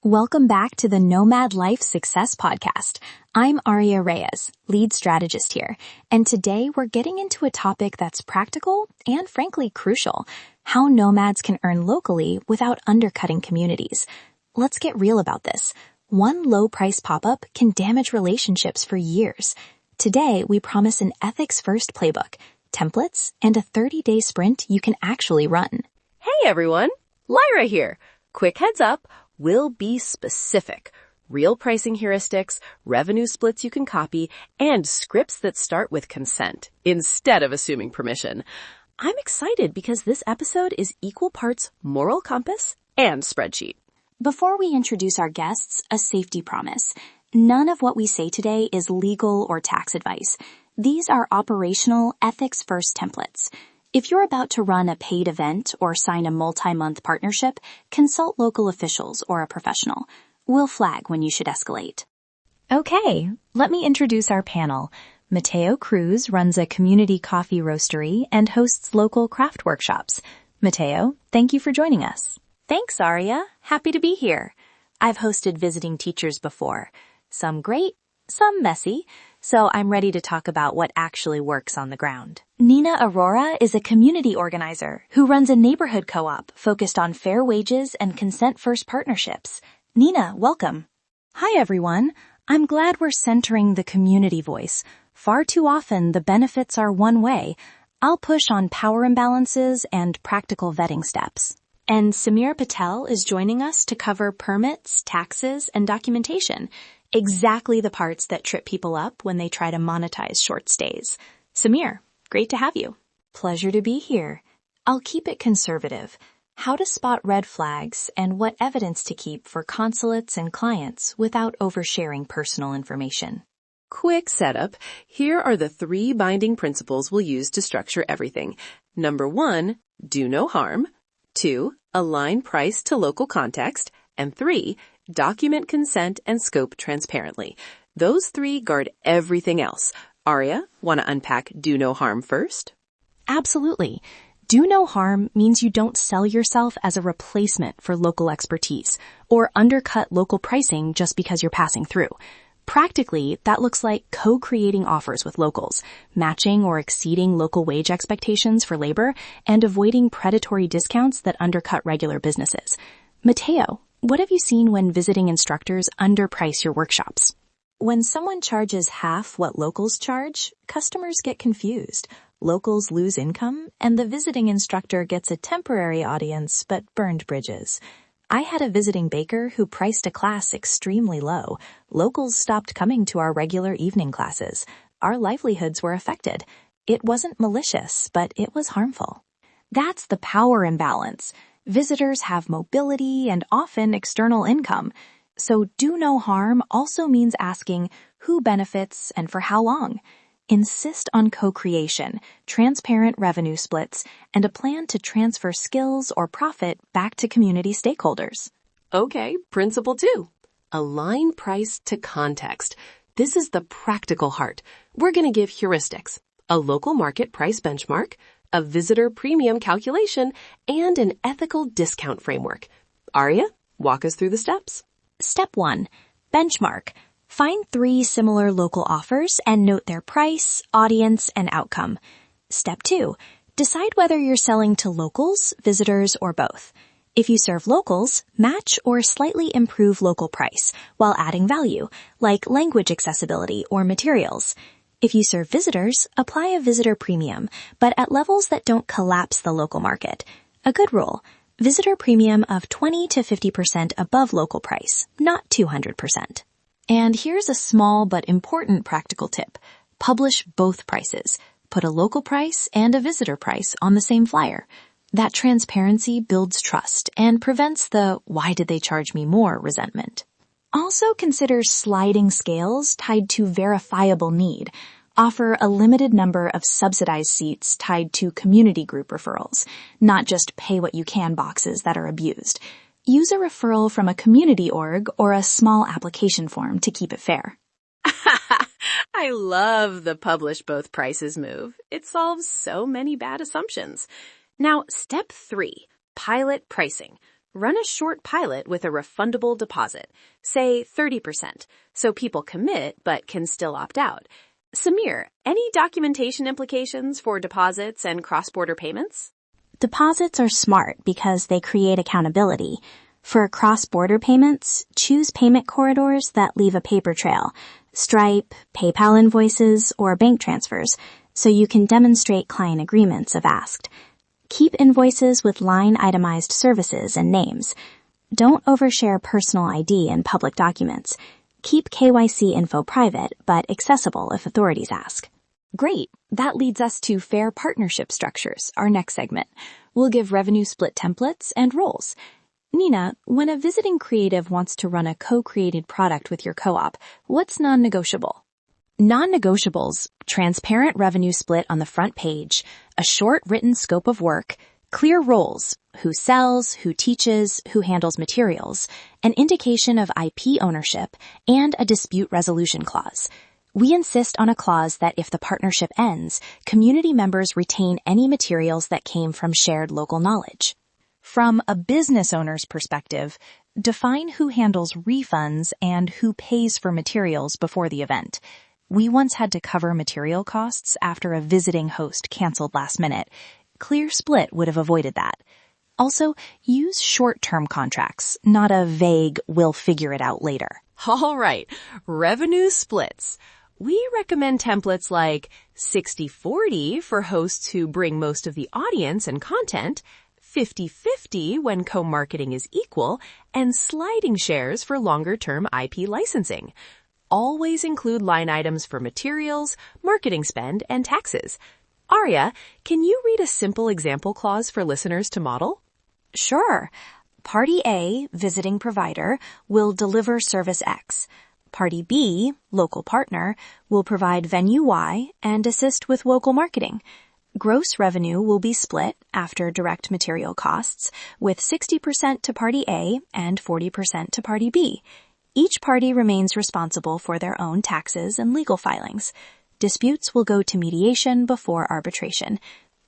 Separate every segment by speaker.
Speaker 1: Welcome back to the Nomad Life Success Podcast. I'm Aria Reyes, lead strategist here, and today we're getting into a topic that's practical and frankly crucial: how nomads can earn locally without undercutting communities. Let's get real about this. One low-price pop-up can damage relationships for years. Today, we promise an ethics-first playbook, templates, and a 30-day sprint you can actually run.
Speaker 2: Hey everyone, Lyra here. Quick heads up. We'll be specific. Real pricing heuristics, revenue splits you can copy, and scripts that start with consent instead of assuming permission. I'm excited because this episode is equal parts moral compass and spreadsheet.
Speaker 1: Before we introduce our guests, a safety promise. None of what we say today is legal or tax advice. These are operational, ethics-first templates. If you're about to run a paid event or sign a multi-month partnership, consult local officials or a professional. We'll flag when you should escalate. Okay, let me introduce our panel. Mateo Cruz runs a community coffee roastery and hosts local craft workshops. Mateo, thank you for joining us. Thanks, Aria. Happy to be here. I've hosted visiting teachers before. Some great, some messy, so I'm ready to talk about what actually works on the ground. Nina Aurora is a community organizer who runs a neighborhood co-op focused on fair wages and consent-first partnerships. Nina, welcome. Hi, everyone. I'm glad we're centering the community voice. Far too often, the benefits are one way. I'll push on power imbalances and practical vetting steps. And Samir Patel is joining us to cover permits, taxes, and documentation. Exactly the parts that trip people up when they try to monetize short stays. Samir, great to have you. Pleasure to be here. I'll keep it conservative. How to spot red flags and what evidence to keep for consulates and clients without oversharing personal information.
Speaker 2: Quick setup. Here are the 3 binding principles we'll use to structure everything. Number 1, do no harm. 2, align price to local context. And 3, document consent and scope transparently. Those 3 guard everything else. Aria, want to unpack do no harm first?
Speaker 1: Absolutely. Do no harm means you don't sell yourself as a replacement for local expertise or undercut local pricing just because you're passing through. Practically, that looks like co-creating offers with locals, matching or exceeding local wage expectations for labor, and avoiding predatory discounts that undercut regular businesses. Mateo, what have you seen when visiting instructors underprice your workshops? When someone charges half what locals charge, customers get confused. Locals lose income, and the visiting instructor gets a temporary audience but burned bridges. I had a visiting baker who priced a class extremely low. Locals stopped coming to our regular evening classes. Our livelihoods were affected. It wasn't malicious, but it was harmful. That's the power imbalance. Visitors have mobility and often external income. So do no harm also means asking who benefits and for how long. Insist on co-creation, transparent revenue splits, and a plan to transfer skills or profit back to community stakeholders.
Speaker 2: Okay, principle 2. Align price to context. This is the practical heart. We're going to give heuristics, a local market price benchmark, a visitor premium calculation, and an ethical discount framework. Aria, walk us through the steps.
Speaker 1: Step 1. Benchmark. Find 3 similar local offers and note their price, audience, and outcome. Step 2. Decide whether you're selling to locals, visitors, or both. If you serve locals, match or slightly improve local price while adding value, like language accessibility or materials. If you serve visitors, apply a visitor premium, but at levels that don't collapse the local market. A good rule: visitor premium of 20 to 50% above local price, not 200%. And here's a small but important practical tip. Publish both prices. Put a local price and a visitor price on the same flyer. That transparency builds trust and prevents the "why did they charge me more" resentment. Also consider sliding scales tied to verifiable need. Offer a limited number of subsidized seats tied to community group referrals, not just pay what you can boxes that are abused. Use a referral from a community org or a small application form to keep it fair.
Speaker 2: I love the publish both prices move. It solves so many bad assumptions. Now, step 3, pilot pricing. Run a short pilot with a refundable deposit, say 30%, so people commit but can still opt out. Samir, any documentation implications for deposits and cross-border payments?
Speaker 1: Deposits are smart because they create accountability. For cross-border payments, choose payment corridors that leave a paper trail, Stripe, PayPal invoices, or bank transfers, so you can demonstrate client agreements if asked. Keep invoices with line-itemized services and names. Don't overshare personal ID in public documents. Keep KYC info private, but accessible if authorities ask.
Speaker 3: Great. That leads us to fair partnership structures, our next segment. We'll give revenue split templates and roles. Nina, when a visiting creative wants to run a co-created product with your co-op, what's non-negotiable?
Speaker 4: Non-negotiables: transparent revenue split on the front page, a short written scope of work, clear roles, who sells, who teaches, who handles materials, an indication of IP ownership, and a dispute resolution clause. We insist on a clause that if the partnership ends, community members retain any materials that came from shared local knowledge. From a business owner's perspective, define who handles refunds and who pays for materials before the event. We once had to cover material costs after a visiting host canceled last minute. Clear split would have avoided that. Also, use short-term contracts, not a vague, we'll figure it out later.
Speaker 2: All right, revenue splits. We recommend templates like 60-40 for hosts who bring most of the audience and content, 50-50 when co-marketing is equal, and sliding shares for longer-term IP licensing. Always include line items for materials, marketing spend, and taxes. Arya, can you read a simple example clause for listeners to model?
Speaker 4: Sure. Party A, visiting provider, will deliver service X. Party B, local partner, will provide venue Y and assist with local marketing. Gross revenue will be split after direct material costs, with 60% to Party A and 40% to Party B. Each party remains responsible for their own taxes and legal filings. Disputes will go to mediation before arbitration.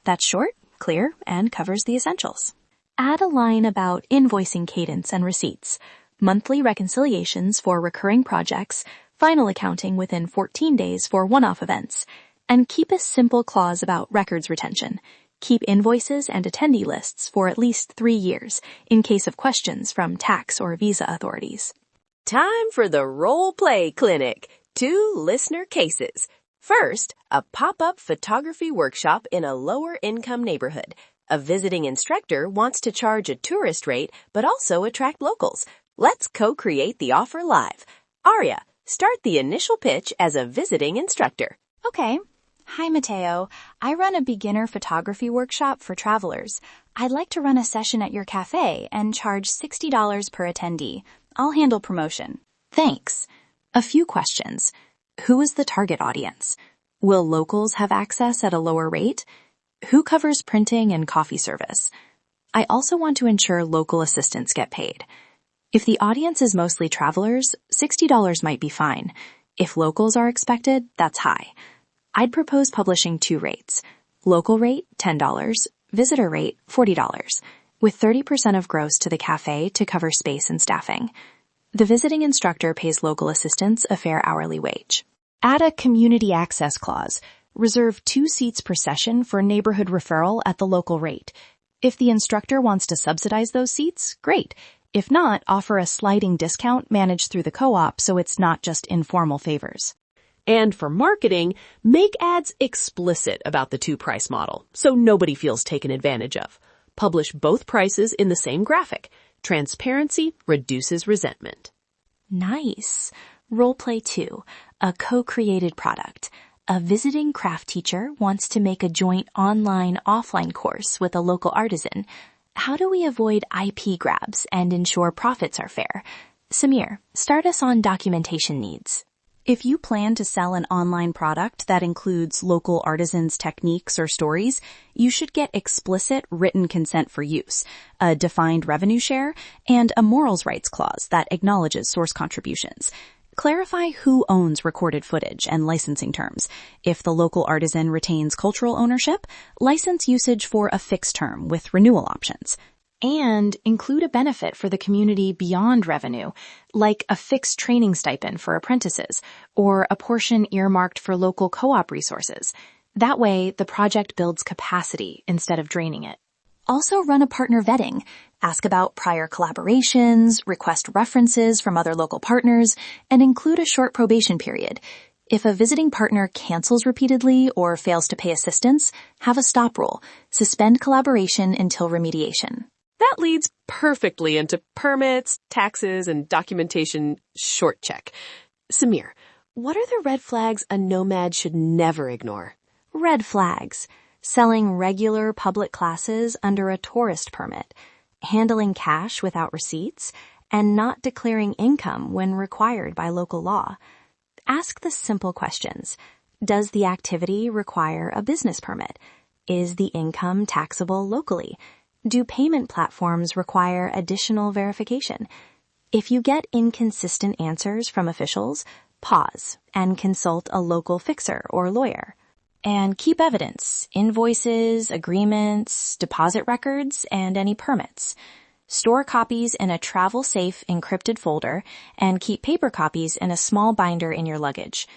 Speaker 4: That's short, clear, and covers the essentials.
Speaker 1: Add a line about invoicing cadence and receipts, monthly reconciliations for recurring projects, final accounting within 14 days for one-off events, and keep a simple clause about records retention. Keep invoices and attendee lists for at least 3 years in case of questions from tax or visa authorities.
Speaker 2: Time for the role play clinic. 2 listener cases. First, a pop-up photography workshop in a lower-income neighborhood. A visiting instructor wants to charge a tourist rate, but also attract locals. Let's co-create the offer live. Arya, start the initial pitch as a visiting instructor.
Speaker 3: Okay. Hi, Mateo. I run a beginner photography workshop for travelers. I'd like to run a session at your cafe and charge $60 per attendee. I'll handle promotion.
Speaker 4: Thanks. A few questions. Who is the target audience? Will locals have access at a lower rate? Who covers printing and coffee service? I also want to ensure local assistants get paid. If the audience is mostly travelers, $60 might be fine. If locals are expected, that's high. I'd propose publishing 2 rates. Local rate, $10. Visitor rate, $40. With 30% of gross to the cafe to cover space and staffing. The visiting instructor pays local assistants a fair hourly wage. Add a community access clause. Reserve 2 seats per session for neighborhood referral at the local rate. If the instructor wants to subsidize those seats, great. If not, offer a sliding discount managed through the co-op so it's not just informal favors.
Speaker 2: And for marketing, make ads explicit about the 2-price model so nobody feels taken advantage of. Publish both prices in the same graphic. Transparency reduces resentment.
Speaker 1: Nice. Roleplay 2, a co-created product. A visiting craft teacher wants to make a joint online-offline course with a local artisan. How do we avoid IP grabs and ensure profits are fair? Samir, start us on documentation needs.
Speaker 4: If you plan to sell an online product that includes local artisans' techniques or stories, you should get explicit written consent for use, a defined revenue share, and a morals rights clause that acknowledges source contributions. Clarify who owns recorded footage and licensing terms. If the local artisan retains cultural ownership, license usage for a fixed term with renewal options.
Speaker 3: And include a benefit for the community beyond revenue, like a fixed training stipend for apprentices or a portion earmarked for local co-op resources. That way, the project builds capacity instead of draining it.
Speaker 1: Also run a partner vetting. Ask about prior collaborations, request references from other local partners, and include a short probation period. If a visiting partner cancels repeatedly or fails to pay assistance, have a stop rule. Suspend collaboration until remediation.
Speaker 2: That leads perfectly into permits, taxes, and documentation short check. Samir, what are the red flags a nomad should never ignore?
Speaker 1: Red flags. Selling regular public classes under a tourist permit, handling cash without receipts, and not declaring income when required by local law. Ask the simple questions. Does the activity require a business permit? Is the income taxable locally? Do payment platforms require additional verification? If you get inconsistent answers from officials, pause and consult a local fixer or lawyer. And keep evidence, invoices, agreements, deposit records, and any permits. Store copies in a travel-safe encrypted folder and keep paper copies in a small binder in your luggage.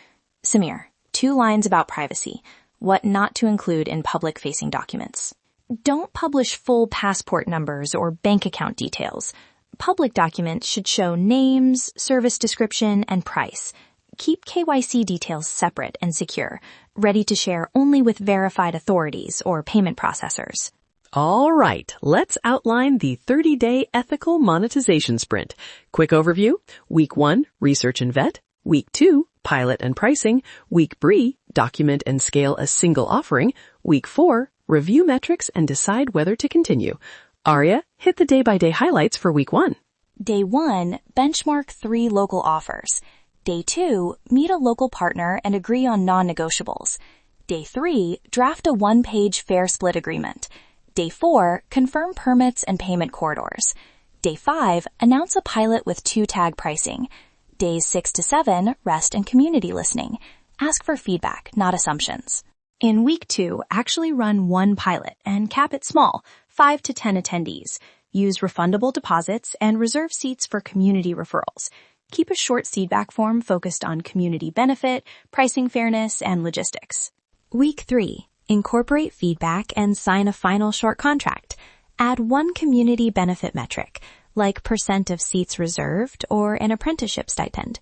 Speaker 1: Samir, 2 lines about privacy. What not to include in public-facing documents. Don't publish full passport numbers or bank account details. Public documents should show names, service description, and price. Keep KYC details separate and secure, ready to share only with verified authorities or payment processors.
Speaker 2: All right, let's outline the 30-day ethical monetization sprint. Quick overview. Week 1, research and vet. Week 2, pilot and pricing. Week 3, document and scale a single offering. Week 4, review metrics and decide whether to continue. Arya, hit the day-by-day highlights for week 1.
Speaker 1: Day 1, benchmark 3 local offers. Day 2, meet a local partner and agree on non-negotiables. Day 3, draft a 1-page fair split agreement. Day 4, confirm permits and payment corridors. Day 5, announce a pilot with 2-tag pricing. Days 6 to 7, rest and community listening. Ask for feedback, not assumptions.
Speaker 3: In week 2, actually run 1 pilot and cap it small, 5 to 10 attendees. Use refundable deposits and reserve seats for community referrals. Keep a short feedback form focused on community benefit, pricing fairness, and logistics.
Speaker 1: Week 3, incorporate feedback and sign a final short contract. Add 1 community benefit metric, like % of seats reserved or an apprenticeship stipend.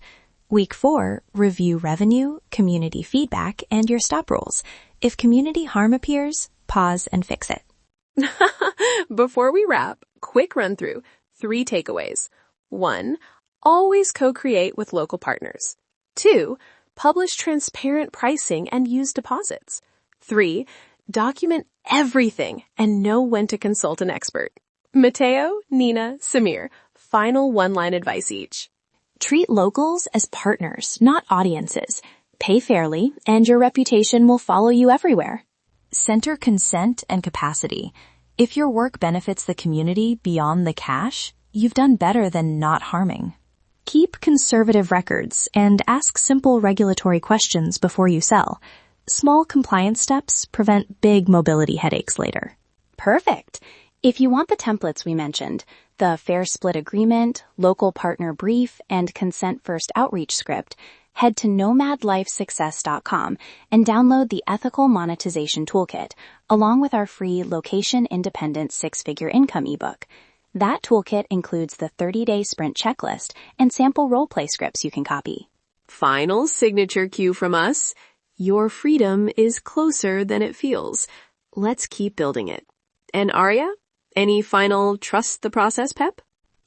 Speaker 1: Week 4, review revenue, community feedback, and your stop rules. If community harm appears, pause and fix it.
Speaker 2: Before we wrap, quick run through 3 takeaways. 1, always co-create with local partners. 2, publish transparent pricing and use deposits. 3, document everything and know when to consult an expert. Mateo, Nina, Samir, final 1-line advice each.
Speaker 1: Treat locals as partners, not audiences. Pay fairly, and your reputation will follow you everywhere. Center consent and capacity. If your work benefits the community beyond the cash, you've done better than not harming. Keep conservative records and ask simple regulatory questions before you sell. Small compliance steps prevent big mobility headaches later. Perfect. If you want the templates we mentioned, the fair split agreement, local partner brief, and consent first outreach script, head to nomadlifesuccess.com and download the Ethical Monetization Toolkit, along with our free location-independent 6-figure income ebook. That toolkit includes the 30-day sprint checklist and sample role-play scripts you can copy.
Speaker 2: Final signature cue from us. Your freedom is closer than it feels. Let's keep building it. And Arya, any final trust the process pep?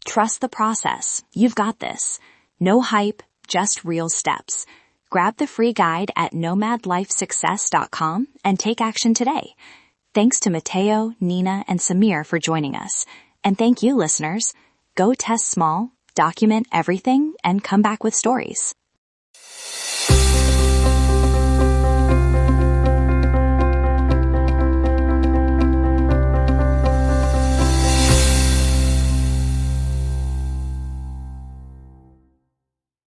Speaker 1: Trust the process. You've got this. No hype, just real steps. Grab the free guide at nomadlifesuccess.com and take action today. Thanks to Mateo, Nina, and Samir for joining us. And thank you, listeners. Go test small, document everything, and come back with stories.